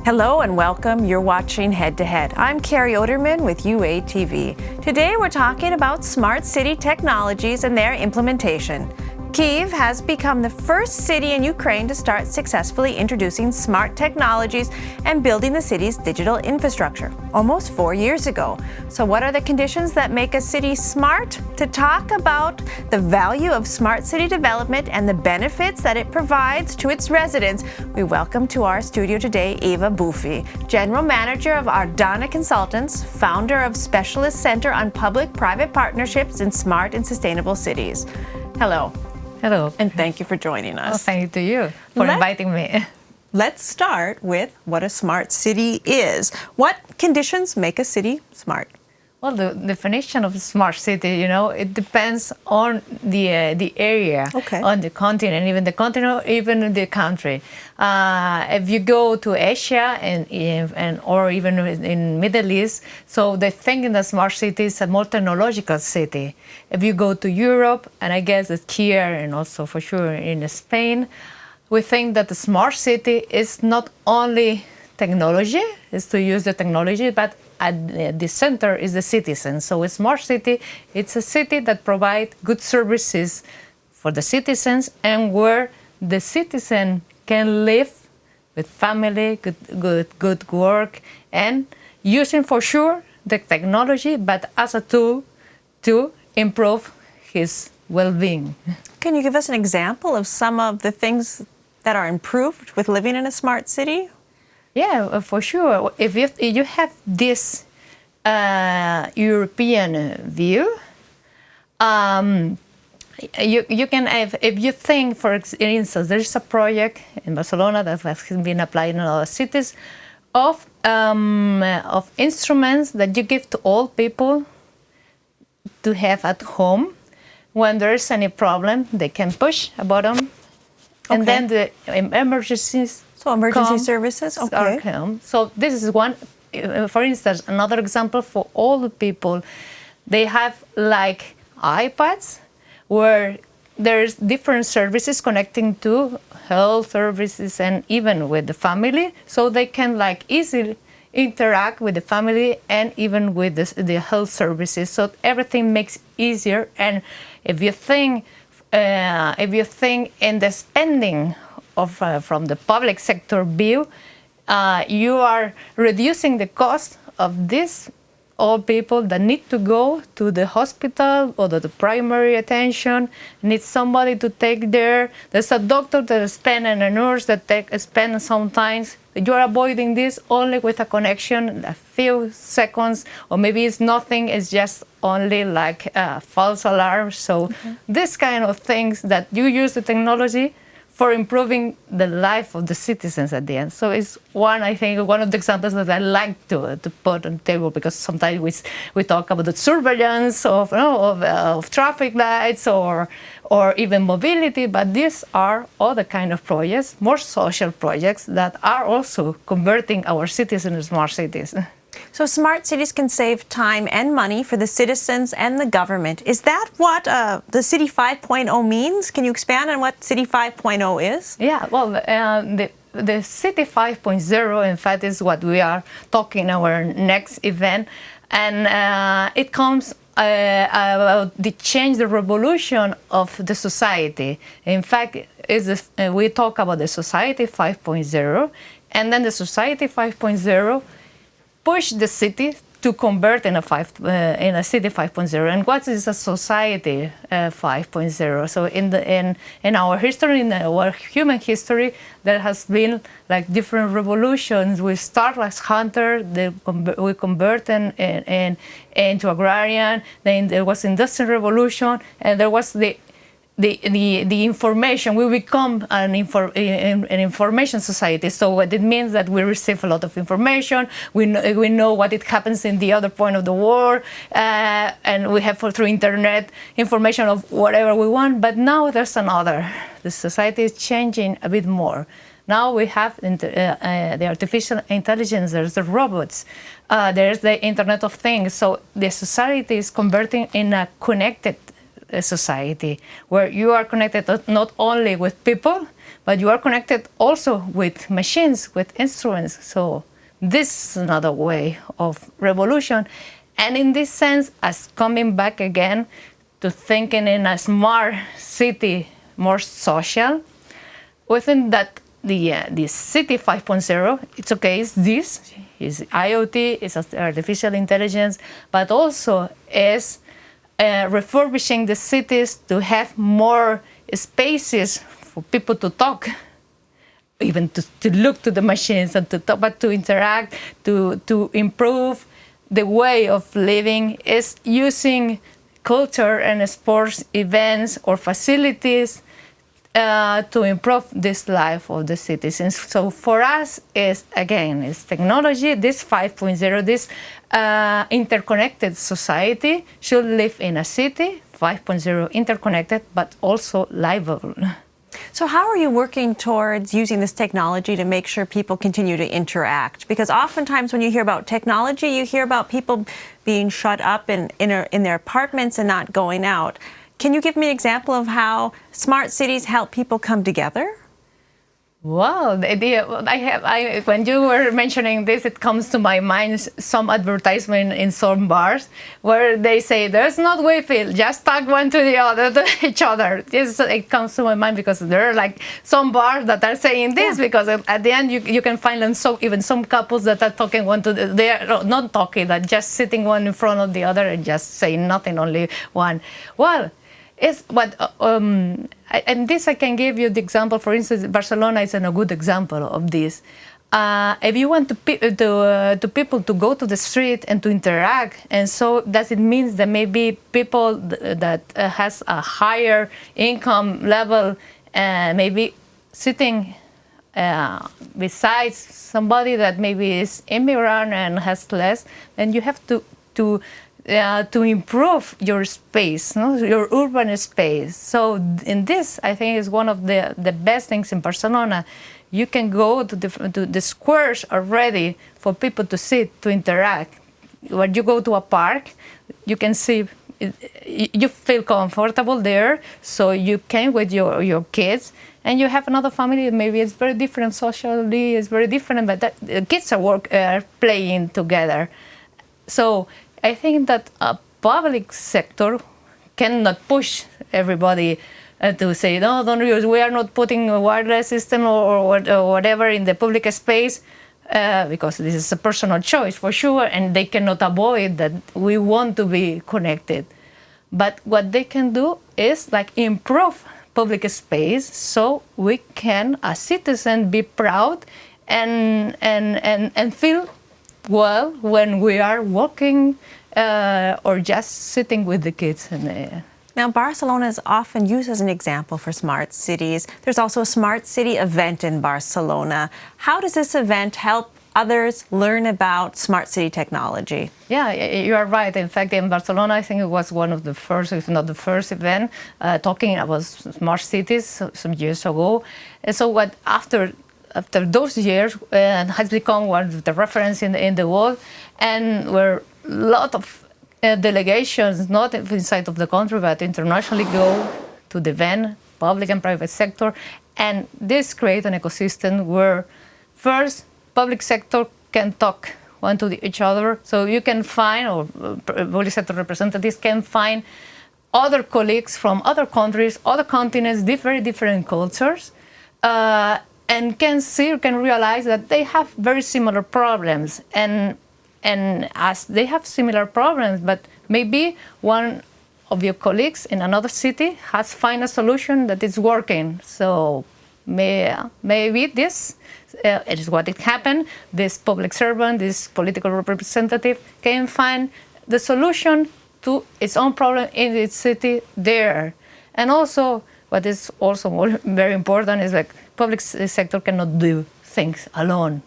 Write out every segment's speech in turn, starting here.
Hello and welcome. You're watching Head to Head. I'm Carrie Oderman with UATV. Today we're talking about smart city technologies and their implementation. Kyiv has become the first city in Ukraine to start successfully introducing smart technologies and building the city's digital infrastructure almost 4 years ago. So what are the conditions that make a city smart? To talk about the value of smart city development and the benefits that it provides to its residents, we welcome to our studio today Eva Bufi, General Manager of Ardana Consultants, founder of Specialist Center on Public-Private Partnerships in Smart and Sustainable Cities. Hello. Hello. And thank you for joining us. Oh, thank you to you for inviting me. Let's start with what a smart city is. What conditions make a city smart? Well, the definition of a smart city, it depends on the area, on the continent, even the continent, even the country. If you go to Asia or even in Middle East, so they think in the smart city is a more technological city. If you go to Europe, and I guess it's here and also for sure in Spain, we think that the smart city is not only technology, is to use the technology, but at the center is the citizen. So a smart city, it's a city that provides good services for the citizens and where the citizen can live with family, good work, and using for sure the technology, but as a tool to improve his well-being. Can you give us an example of some of the things that are improved with living in a smart city? Yeah, for sure. If you have this European view, you can have, if you think, for instance, there's a project in Barcelona that has been applied in other cities of instruments that you give to all people to have at home. When there's any problem, they can push a button, and then the emergencies. So emergency services, So this is one, for instance, another example for all the people. They have like iPads where there's different services connecting to health services and even with the family. So they can like easily interact with the family and even with the health services. So everything makes easier. And if you think in the spending from the public sector view, you are reducing the cost of these old people that need to go to the hospital or the primary attention, need somebody to take there. There's a doctor that spend and a nurse that spend sometimes. You are avoiding this only with a connection, a few seconds, or maybe it's nothing, it's just only like a false alarm. So this kind of things that you use the technology for improving the life of the citizens at the end. So it's one of the examples that I like to put on the table, because sometimes we talk about the surveillance of traffic lights or even mobility, but these are other kind of projects, more social projects that are also converting our cities into smart cities. So smart cities can save time and money for the citizens and the government. Is that what the City 5.0 means? Can you expand on what City 5.0 is? Yeah, well, the City 5.0, in fact, is what we are talking our next event. And it comes about the change, the revolution of the society. In fact, we talk about the Society 5.0, and then the Society 5.0 push the city to convert in a City 5.0. And what is a Society 5.0? So in our history, in our human history, there has been like different revolutions. We start as hunter, we convert into agrarian. Then there was Industrial Revolution, and there was the information. We become an information society. So what it means that we receive a lot of information. We know what it happens in the other point of the world, and we have through internet information of whatever we want. But now there's another. The society is changing a bit more. Now we have the artificial intelligence. There's the robots. There's the Internet of Things. So the society is converting in a connected society, where you are connected not only with people, but you are connected also with machines, with instruments. So this is another way of revolution. And in this sense, as coming back again to thinking in a smart city, more social, within that the city 5.0, it's okay, it's this, is IoT, it's artificial intelligence, but also is refurbishing the cities to have more spaces for people to talk, even to look to the machines and to talk, but to interact, to improve the way of living, is using culture and sports events or facilities to improve this life of the citizens. So for us, is again, is technology, this 5.0, this interconnected society should live in a city, 5.0 interconnected, but also livable. So how are you working towards using this technology to make sure people continue to interact? Because oftentimes when you hear about technology, you hear about people being shut up in their apartments and not going out. Can you give me an example of how smart cities help people come together? Wow, the idea, when you were mentioning this, it comes to my mind some advertisement in some bars where they say, there's not Wi-Fi, just talk one to the other, to each other. It comes to my mind because there are like some bars that are saying this, because at the end you can find them, so even some couples that are talking one to they are not talking, that just sitting one in front of the other and just saying nothing, only one. Well, it's what, and this I can give you the example. For instance, Barcelona is a good example of this. If you want to people to go to the street and to interact, and so that it means that maybe people that has a higher income level, maybe sitting besides somebody that maybe is immigrant and has less, then you have to improve your space, no? Your urban space. So in this, I think, is one of the best things in Barcelona. You can go to the squares already for people to sit, to interact. When you go to a park, you can see, you feel comfortable there, so you can with your kids, and you have another family, maybe it's very different socially, it's very different, but the kids are playing together. So I think that a public sector cannot push everybody to say, no, don't use, we are not putting a wireless system or whatever in the public space, because this is a personal choice for sure, and they cannot avoid that we want to be connected. But what they can do is like improve public space, so we can, as citizens, be proud and feel well when we are walking or just sitting with the kids. Now, Barcelona is often used as an example for smart cities. There's also a smart city event in Barcelona. How does this event help others learn about smart city technology? Yeah, you are right. In fact, in Barcelona, I think it was one of the first, if not the first event, talking about smart cities some years ago. And so what after those years, has become one of the reference in the world, and where a lot of delegations, not inside of the country, but internationally, go to the event, public and private sector, and this creates an ecosystem where first, public sector can talk one to each other, so you can find, or public sector representatives can find other colleagues from other countries, other continents, very different cultures, and can realize that they have very similar problems, and as they have similar problems, but maybe one of your colleagues in another city has found a solution that is working. So maybe this is what it happened. This public servant, this political representative can find the solution to its own problem in its city there. And also, what is also very important is like public sector cannot do things alone.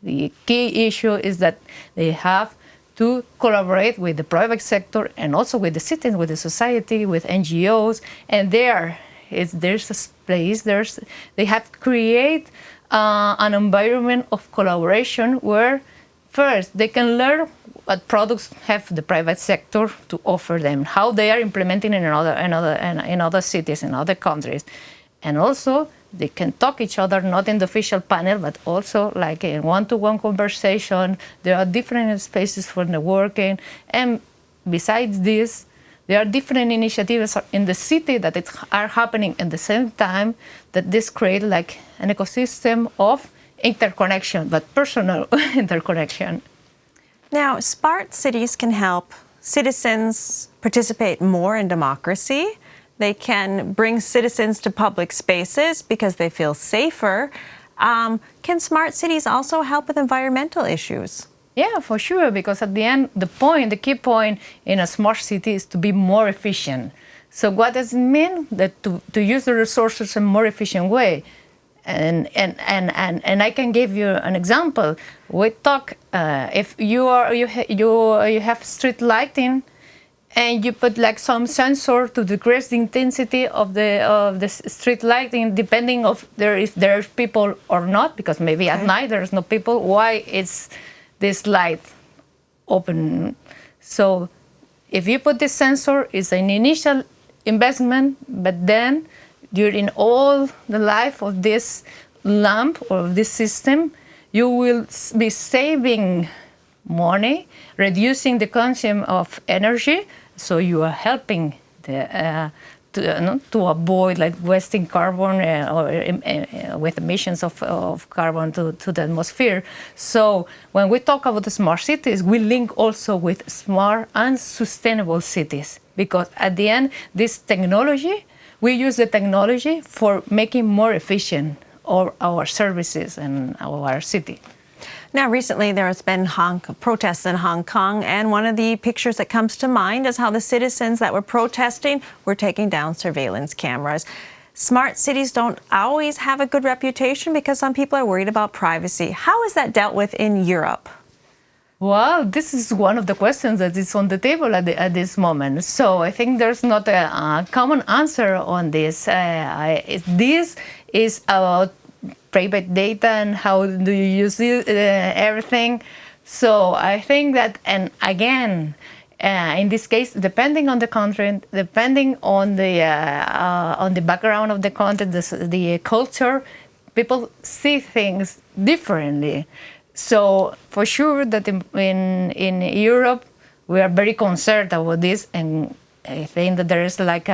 The key issue is that they have to collaborate with the private sector and also with the citizens, with the society, with NGOs, and there's a place, they have to create an environment of collaboration where first they can learn what products have the private sector to offer them, how they are implementing in other cities, in other countries. And also, they can talk each other, not in the official panel, but also like in one-to-one conversation. There are different spaces for networking. And besides this, there are different initiatives in the city that are happening at the same time, that this create like an ecosystem of interconnection, but personal interconnection. Now, smart cities can help citizens participate more in democracy. They can bring citizens to public spaces because they feel safer. Can smart cities also help with environmental issues? Yeah, for sure, because at the end, the key point in a smart city is to be more efficient. So what does it mean? That to use the resources in a more efficient way. And I can give you an example. We talk, if you have street lighting, and you put like some sensor to decrease the intensity of the street lighting, depending of if there's people or not, because maybe at night there's no people. Why is this light open? So if you put this sensor, it's an initial investment, but then during all the life of this lamp or of this system, you will be saving money, reducing the consumption of energy. So you are helping to avoid like wasting carbon or with emissions of carbon to the atmosphere. So when we talk about the smart cities, we link also with smart and sustainable cities, because at the end, this technology, we use the technology for making more efficient all our services and our city. Now, recently there has been protests in Hong Kong, and one of the pictures that comes to mind is how the citizens that were protesting were taking down surveillance cameras. Smart cities don't always have a good reputation because some people are worried about privacy. How is that dealt with in Europe? Well, this is one of the questions that is on the table at this moment. So I think there's not a common answer on this. This is about private data and how do you use it, everything. So I think that, and again, in this case, depending on the country, depending on the background of the content, the culture, people see things differently. So for sure that in Europe, we are very concerned about this, and I think that there is like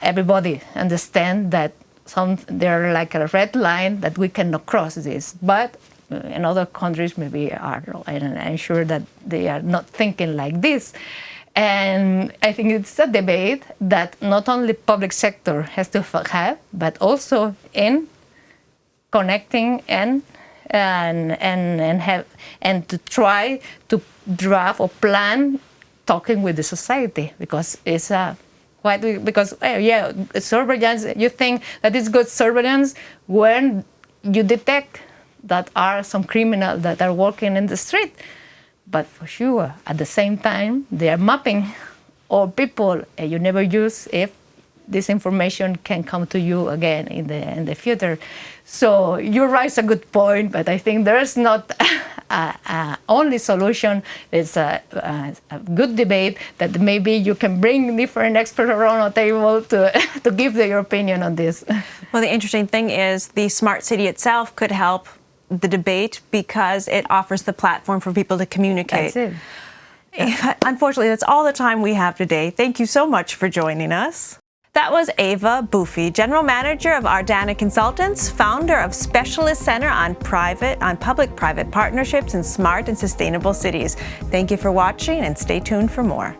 everybody understand that there are like a red line that we cannot cross this. But in other countries maybe are, and I'm sure that they are not thinking like this. And I think it's a debate that not only public sector has to have, but also in connecting and to try to draft or plan talking with the society, because it's surveillance, you think that it's good surveillance when you detect that are some criminals that are walking in the street. But for sure, at the same time, they are mapping all people, and you never use if this information can come to you again in the future. So you raise a good point, but I think there's not a only solution. It's a good debate that maybe you can bring different experts around a table to give their opinion on this. Well, the interesting thing is the smart city itself could help the debate because it offers the platform for people to communicate. That's it. Unfortunately, that's all the time we have today. Thank you so much for joining us. That was Eva Bufi, General Manager of Ardana Consultants, founder of Specialist Center on Public-Private Partnerships in Smart and Sustainable Cities. Thank you for watching, and stay tuned for more.